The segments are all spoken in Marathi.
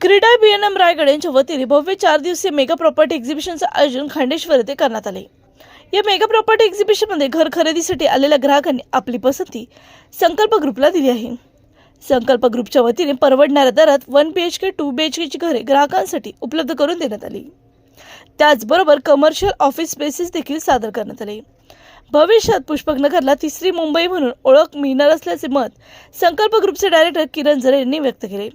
क्रीडा B&M रायगड यांच्या वतीने भव्य 4 दिवसीय मेगा प्रॉपर्टी एक्झिबिशनचं आयोजन खांडेश्वर येथे करण्यात आले। या मेगा प्रॉपर्टी एक्झिबिशनमध्ये घर खरेदीसाठी आलेल्या ग्राहकांनी आपली पसंती संकल्प ग्रुपला दिली आहे। संकल्प ग्रुपच्या वतीने परवडणाऱ्या दरात 1 BHK 2 BHK ची घरे ग्राहकांसाठी उपलब्ध करून देण्यात आली। त्याचबरोबर कमर्शियल ऑफिस स्पेसेस देखील सादर करण्यात आले। भविष्यात पुष्पकनगरला तिसरी मुंबई म्हणून ओळख मिळणार असल्याचे मत संकल्प ग्रुपचे डायरेक्टर किरण जरे यांनी व्यक्त केले।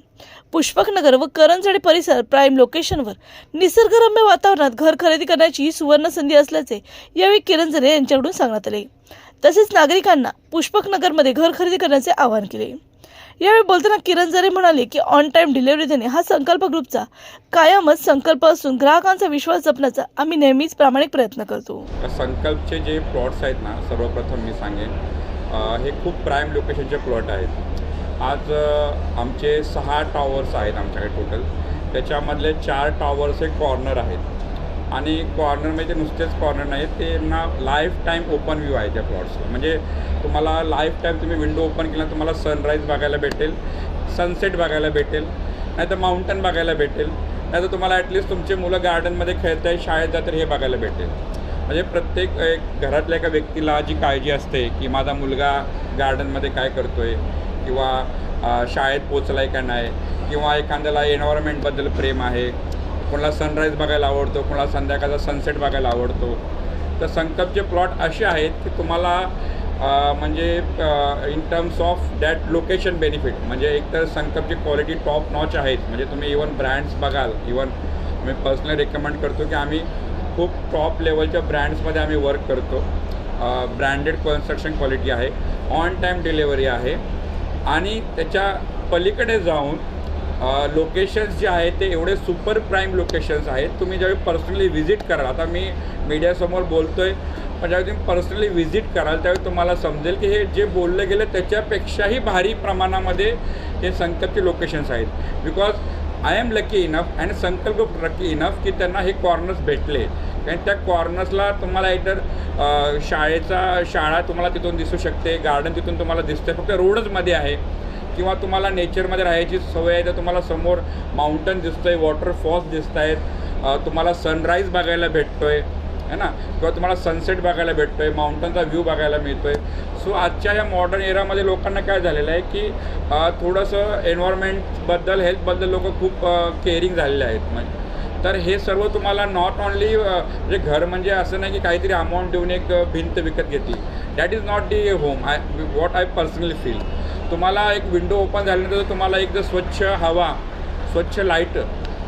पुष्पकनगर व करंजडी परिसर प्राईम लोकेशनवर निसर्गरम्य वातावरणात घर खरेदी करण्याची ही सुवर्ण संधी असल्याचे यावेळी किरण जरे यांच्याकडून सांगण्यात आले। तसेच नागरिकांना पुष्पकनगरमध्ये घर खरेदी करण्याचे आवाहन केले। यावेळी बोलताना किरण जरे म्हणाले की ऑन टाइम डिलिव्हरी देणे हा संकल्प ग्रुपचा कायमच संकल्प असून ग्राहकांचा विश्वास जपण्याचा आम्ही नेहमीच प्रामाणिक प्रयत्न करतो। संकल्पचे जे प्लॉट्स आहेत ना, सर्वप्रथम मी सांगेन हे खूप प्राईम लोकेशनचे प्लॉट आहेत। आज आमचे 6 टॉवर्स आहेत आमच्याकडे टोटल। त्याच्यामधले 4 टॉवर्स हे कॉर्नर आहेत आणि कॉर्नरमध्ये नुसतेच कॉर्नर नाहीत, ते ना लाईफ टाईम ओपन व्ह्यू आहे त्या प्लॉट्सला। म्हणजे तुम्हाला लाईफ टाईम तुम्ही विंडो ओपन केला तुम्हाला सनराईज बघायला भेटेल, सनसेट बघायला भेटेल, नाहीतर माउंटन बघायला भेटेल, नाहीतर तुम्हाला ॲटलिस्ट तुमचे मुलं गार्डनमध्ये खेळत आहे, शाळेत जातात हे बघायला भेटेल। म्हणजे प्रत्येक एक घरातल्या एका व्यक्तीला जी काळजी असते की माझा मुलगा गार्डनमध्ये काय करतो आहे किंवा शाळेत पोचला आहे का नाही, किंवा एखाद्याला एन्व्हायरमेंटबद्दल प्रेम आहे, कोणाला सनराईज बघायला आवडतो, कोणाला संध्याकाळचा सनसेट बघायला आवडतो। तर संकल्पचे प्लॉट असे आहेत की तुम्हाला म्हणजे in terms of that location benefit, म्हणजे एकतर संकल्पची क्वालिटी टॉप नॉच आहेत। म्हणजे तुम्ही इवन ब्रँड्स बघाल, इवन मी पर्सनली रेकमेंड करतो की आम्ही खूप टॉप लेवलच्या ब्रँड्समध्ये आम्ही वर्क करतो। ब्रँडेड कन्स्ट्रक्शन क्वालिटी आहे, ऑन टाईम डिलेवरी आहे आणि त्याच्या पलीकडे जाऊन लोकेशन्स जे आहेत ते एवढे सुपर प्राईम लोकेशन्स आहेत। तुम्ही ज्यावेळी पर्सनली व्हिजिट कराल, आता मी मीडियासमोर बोलतो आहे पण ज्यावेळी तुम्ही पर्सनली व्हिजिट कराल त्यावेळी तुम्हाला समजेल की हे जे बोललं गेलं त्याच्यापेक्षाही भारी प्रमाणामध्ये हे संकल्पचे लोकेशन्स आहेत। Because I am lucky enough and संकल्प लकी इनफ की त्यांना हे कॉर्नर्स भेटले, कारण त्या कॉर्नर्सला तुम्हाला एकतर शाळा तुम्हाला तिथून दिसू शकते, गार्डन तिथून तुम्हाला दिसते, फक्त रोडच मध्ये आहे, किंवा तुम्हाला नेचरमध्ये राहायची सवय आहे तर तुम्हाला समोर माउंटन दिसतं आहे, वॉटरफॉल्स दिसत आहेत, तुम्हाला सनराईज बघायला भेटतो आहे है ना, किंवा तुम्हाला सनसेट बघायला भेटतो आहे, माउंटनचा व्ह्यू बघायला मिळतो आहे। सो आजच्या ह्या मॉडर्न एरामध्ये लोकांना काय झालेलं आहे की थोडंसं एन्व्हायरमेंटबद्दल हेल्थबद्दल लोक खूप केअरिंग झालेले आहेत। तर हे सर्व तुम्हाला नॉट ऑनली म्हणजे घर म्हणजे असं नाही की काहीतरी अमाऊंट देऊन एक भिंत विकत घेतली, that is not the home. What I personally feel, तुम्हाला एक विंडो ओपन झाल्यानंतर तुम्हाला एक जर स्वच्छ हवा, स्वच्छ लाईट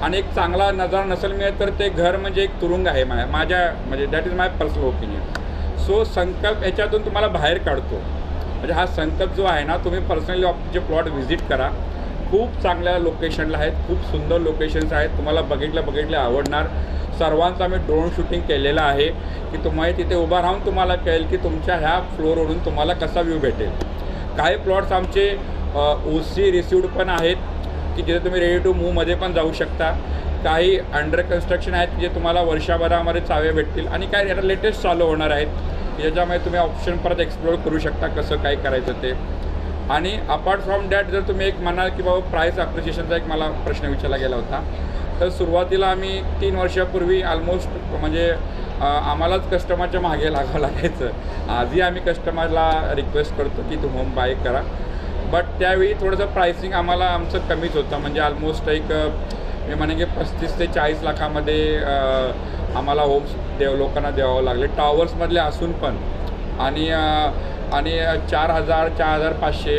आणि एक चांगला नजारा नसेल मिळत तर ते घर म्हणजे एक तुरुंग आहे माझ्या म्हणजे that is my personal opinion. So संकल्प याच्यातून तुम्हाला बाहेर काढतो। म्हणजे हा संकल्प जो आहे ना, तुम्ही पर्सनली जे प्लॉट व्हिजिट करा, खूप चांगल्या लोकेशनला आहेत, खूप सुंदर लोकेशन्स आहेत, तुम्हाला बघितल्या आवडणार। सर्वांचं आम्ही ड्रोन शूटिंग केलेलं आहे की तुम्ही तिथे उभा राहून तुम्हाला कळेल की तुमच्या ह्या फ्लोअरवरून तुम्हाला कसा व्ह्यू भेटेल। काही प्लॉट्स आमचे OC रिसिव्ड पण आहेत की जिथे तुम्ही रेडी टू मूवमध्ये पण जाऊ शकता, काही अंडर कन्स्ट्रक्शन आहेत जे तुम्हाला वर्षभरामध्ये चावे भेटतील, आणि काही आता लेटेस्ट चालू होणार आहेत ज्याच्यामध्ये तुम्ही ऑप्शन परत एक्सप्लोअर करू शकता कसं काय करायचं ते। आणि अपार्ट फ्रॉम दॅट जर तुम्ही एक म्हणाल की बाबा प्राईस अप्रिशिएशनचा एक मला प्रश्न विचारला गेला होता, तर सुरुवातीला आम्ही 3 वर्षापूर्वी ऑलमोस्ट म्हणजे आम्हालाच कस्टमरच्या मागे लागावं लागायचं। आजही आम्ही कस्टमरला रिक्वेस्ट करतो की तू होम बाय करा, बट त्यावेळी थोडंसं प्राइसिंग आमचं कमीच होतं। म्हणजे ऑलमोस्ट एक मी म्हणेन की 35 ते 40 लाखामध्ये आम्हाला होम्स लोकांना द्यावं लागले, टॉवर्समधले असून पण। आणि 4,000, 4,500,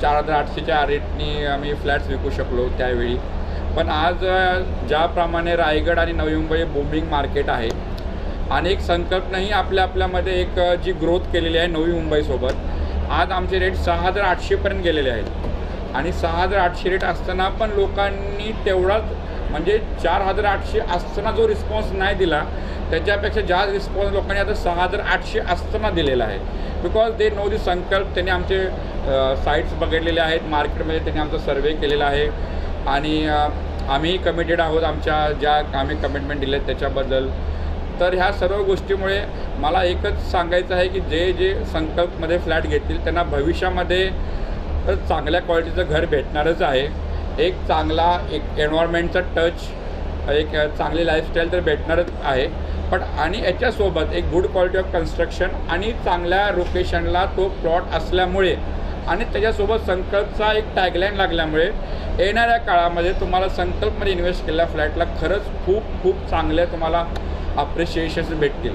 4,800च्या रेटनी आम्ही फ्लॅट्स विकू शकलो त्यावेळी। पण आज ज्याप्रमाणे रायगड आणि नवी मुंबई बूमिंग मार्केट आहे, अनेक संकल्पनाही आपल्यामध्ये एक जी ग्रोथ केलेली आहे नवी मुंबईसोबत, आज आमचे रेट 6,800पर्यंत गेलेले आहेत। आणि 6,800 रेट असताना पण लोकांनी तेवढाच म्हणजे 4,800 असताना जो रिस्पॉन्स नाही दिला त्याच्यापेक्षा जास्त रिस्पॉन्स लोकांनी आता 6,800 असताना दिलेला आहे। बिकॉज दे नो दी संकल्प। त्यांनी आमचे साईट्स बघितलेले आहेत, मार्केटमध्ये त्यांनी आमचा सर्वे केलेला आहे आणि आम्हीही कमिटेड आहोत आमच्या ज्या आम्ही कमिटमेंट दिले त्याच्याबद्दल। तर ह्या सर्व गोष्टीमुळे मला एकच सांगायचं आहे की जे संकल्पमध्ये फ्लॅट घेतील त्यांना भविष्यामध्ये चांगल्या क्वालिटीचं घर भेटणारच आहे। एक चांगला एक एन्व्हायरमेंटचा टच, एक चांगली लाईफस्टाईल तर भेटणारच आहे, पण आणि याच्यासोबत एक गुड क्वालिटी ऑफ कन्स्ट्रक्शन आणि चांगल्या लोकेशनला तो प्लॉट असल्यामुळे आणि त्याच्यासोबत संकल्पचा एक टॅगलाईन लागल्यामुळे येणाऱ्या काळामध्ये तुम्हाला संकल्पमध्ये इन्व्हेस्ट केलेल्या फ्लॅटला खरंच खूप खूप चांगले तुम्हाला अप्रिशिएशन्स भेटतील.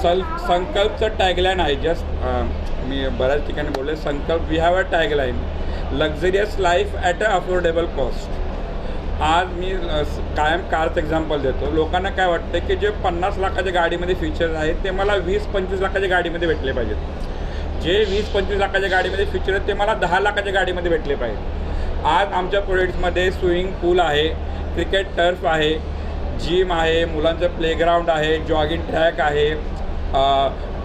संकल्पचं टॅगलाईन आहे जस्ट मी बऱ्याच ठिकाणी बोलले, Sankalp we have a tagline, luxurious life at a affordable cost. आज मी कायम कारचं एक्झाम्पल देतो. लोकांना काय वाटतं की जे 50 लाखाच्या गाडीमध्ये फीचर्स आहेत ते मला 20-25 लाखाच्या गाडीमध्ये भेटले पाहिजेत. जे 20-25 लाखाच्या गाडीमध्ये फीचर आहेत ते मला 10 लाखाच्या गाडीमध्ये भेटले पाहिजेत. आज आमच्या प्रोजेक्ट्समध्ये स्विमिंग पूल आहे, क्रिकेट टर्फ आहे, जिम आहे, मुलांचं प्लेग्राऊंड आहे, जॉगिंग ट्रॅक आहे,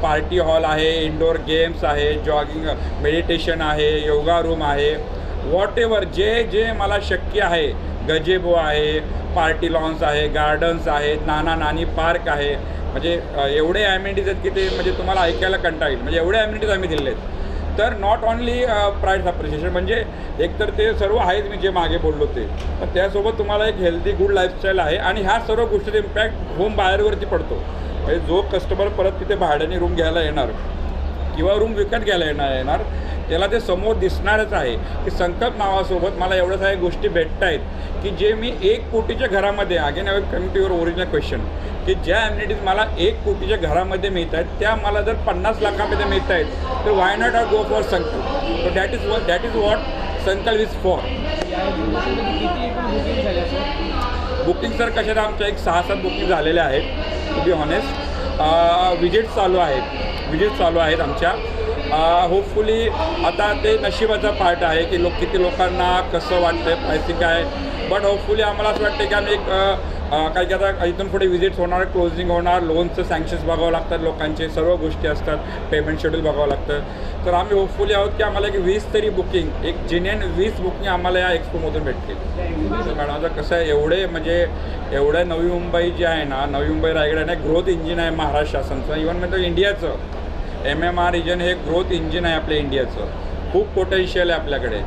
पार्टी हॉल आहे, इंडोर गेम्स आहे, जॉगिंग मेडिटेशन आहे, योगा रूम आहे, वॉटेवर जे जे मला शक्य आहे, गजेबो आहे, पार्टी लॉन्स आहे, गार्डन्स आहेत, नाना नानी पार्क आहे. म्हणजे एवढे ॲम्युनिटीज आहेत की ते म्हणजे तुम्हाला ऐकायला कंटाळा येईल. म्हणजे एवढे ॲम्युनिटीज आम्ही दिलेले आहेत. तर नॉट ओन्ली प्राईस अप्रिशिएशन, म्हणजे एकतर ते सर्व आहेत मी जे मागे बोललो ते, पण त्यासोबत तुम्हाला एक हेल्दी गुड लाईफस्टाईल आहे आणि ह्या सर्व गोष्टीचा इम्पॅक्ट होम बायरवरती पडतो. म्हणजे जो कस्टमर परत तिथे भाड्याने रूम घ्यायला येणार किंवा रूम विकत घ्यायला येणार त्याला ते समोर दिसणारच आहे की संकल्प नावासोबत मला एवढ्या साऱ्या गोष्टी भेटत आहेत की जे मी 1 कोटीच्या घरामध्ये, again I will come to your original question, की ज्या ॲम्युनिटीज मला 1 कोटीच्या घरामध्ये मिळत आहेत त्या मला जर 50 लाखामध्ये मिळत आहेत तर why not I go for संकल्प. सो दॅट इज वॉट संकल्प इज फॉर. बुकिंग सर कशात आमच्या एक 6-7 बुकिंग झालेल्या आहेत टू बी हॉनेस्ट. विजिट्स चालू आहेत आमच्या. होपफुली आता ते नशिबाचा पार्ट आहे की किती लोकांना कसं वाटतं आहे, प्रायसिंग काय, बट होपफुली आम्हाला असं वाटतं की आम्ही एक काही आता इथून पुढे विजिट्स होणार, क्लोजिंग होणार, लोनचं सँक्शन्स बघावं लागतात, लोकांचे सर्व गोष्टी असतात, पेमेंट शेड्यूल बघावं लागतं. तर आम्ही होपफुली आहोत की आम्हाला एक 20 तरी बुकिंग, एक जेन्युइन 20 बुकिंग आम्हाला या एक्सपोमधून भेटतील. मॅडम आता कसं आहे, एवढं नवी मुंबई जे आहे ना, नवी मुंबई रायगड आहे ना, ग्रोथ इंजिन आहे महाराष्ट्र शासनचं, इव्हन म्हणजे इंडियाचं. MMR रिजन हे ग्रोथ इंजिन आहे आपल्या इंडियाचं. खूप पोटेन्शियल आहे आपल्याकडे.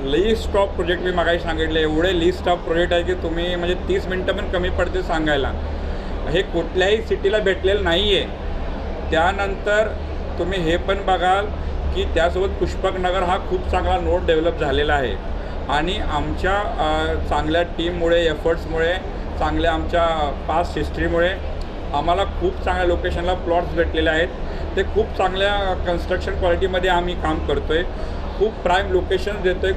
लिस्ट ऑफ प्रोजेक्ट मी मागाशी सांगितले, एवढे लिस्ट ऑफ प्रोजेक्ट आहे की तुम्ही म्हणजे 30 मिनटं पण कमी पडते सांगायला. हे कुठल्याही सिटीला भेटलेलं नाही आहे. त्यानंतर तुम्ही हे पण बघाल की त्यासोबत पुष्पकनगर हा खूप चांगला नोड डेव्हलप झालेला आहे आणि आमच्या चांगल्या टीममुळे, एफर्ट्समुळे, चांगल्या आमच्या पास्ट हिस्ट्रीमुळे आम्हाला खूप चांगल्या लोकेशनला प्लॉट्स भेटलेले आहेत. ते खूप चांगल्या कन्स्ट्रक्शन क्वालिटीमध्ये आम्ही काम करतो आहे. खूप प्राईम लोकेशन्स देतो आहे.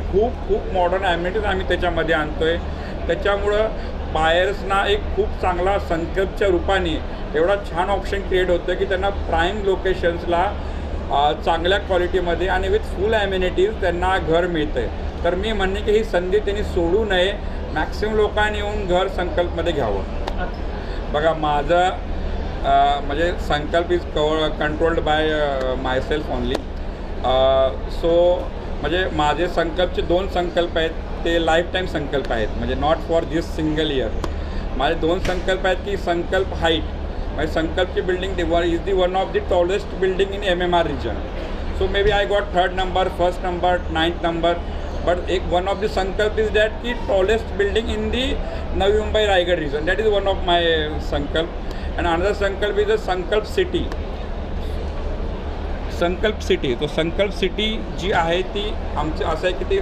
खूप मॉडर्न ॲम्युनिटीज आम्ही त्याच्यामध्ये आणतो आहे. त्याच्यामुळं बायर्सना एक खूप चांगला संकल्पच्या रूपाने एवढा छान ऑप्शन क्रिएट होतं की त्यांना प्राईम लोकेशन्सला चांगल्या क्वालिटीमध्ये आणि विथ फुल ॲम्युनिटीज त्यांना घर मिळतं आहे. तर मी म्हणणे की ही संधी त्यांनी सोडू नये. मॅक्सिमम लोकांनी येऊन घर संकल्पमध्ये घ्यावं. बघा माझं म्हणजे संकल्प is controlled by myself only. So म्हणजे माझे संकल्पचे 2 संकल्प आहेत, ते लाईफ टाईम संकल्प आहेत, म्हणजे not for this single year. माझे 2 संकल्प आहेत की संकल्प हाईट, म्हणजे संकल्पची building is the one of the tallest building in MMR region. So may be I got 3rd number, 1st number, 9th number, but एक one of the Sankalp is that की tallest building in the Navi Mumbai Raigad region. That is one of my sankalp. And another sankalp is a sankalp city. तो संकल्प सिटी जी आहे ती आमचं असं आहे की ते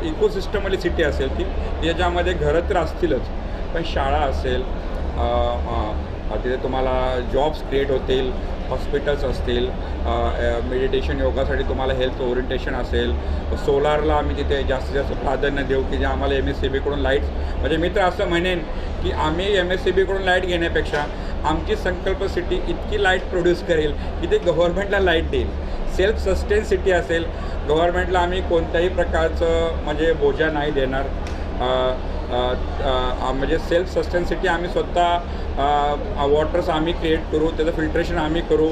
इकोसिस्टमवाली सिटी असेल ती, याच्यामध्ये घरं तर असतीलच, पण शाळा असेल, तिथे तुम्हाला जॉब्स क्रिएट होतील, हॉस्पिटल्स असतील, मेडिटेशन योगासाठी तुम्हाला हेल्थ ओरिएंटेशन असेल, सोलारला आम्ही तिथे जास्तीत जास्त प्राधान्य देऊ की जे आम्हाला MSCBकडून लाईट्स, म्हणजे मी तर असं म्हणेन की आम्ही MSCBकडून लाईट घेण्यापेक्षा आमची संकल्प सिटी इतकी लाईट प्रोड्यूस करेल की ते गव्हर्नमेंटला लाईट देईल. सेल्फ सस्टेन सिटी असेल, गव्हर्नमेंटला आम्ही कोणत्याही प्रकारचं म्हणजे बोजा नाही देणार. म्हणजे सेल्फ सस्टेन सिटी आम्ही स्वतः वॉटर्स आम्ही क्रिएट करू, त्याचं फिल्ट्रेशन आम्ही करू,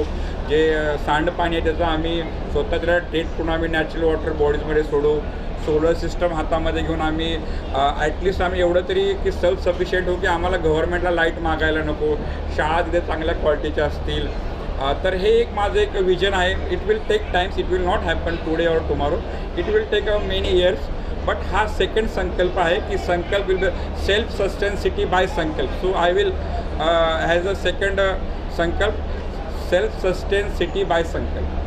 जे सांडपाणी आहे त्याचं आम्ही स्वतः त्याला ट्रीट करून आम्ही नॅचरल वॉटर बॉडीजमध्ये सोडू. सोलर सिस्टम हातामध्ये घेऊन आम्ही ॲटलिस्ट आम्ही एवढं तरी की सेल्फ सफिशियंट होऊ की आम्हाला गव्हर्नमेंटला लाईट मागायला नको, शाळा तिथे चांगल्या क्वालिटीच्या असतील. तर हे एक माझं एक विजन आहे. It will take times, it will not happen today or tomorrow. It will take a many years. But हा सेकंड संकल्प आहे की Sankalp will self sustain city by Sankalp. So I will has a second sankalp self sustain city by संकल्प.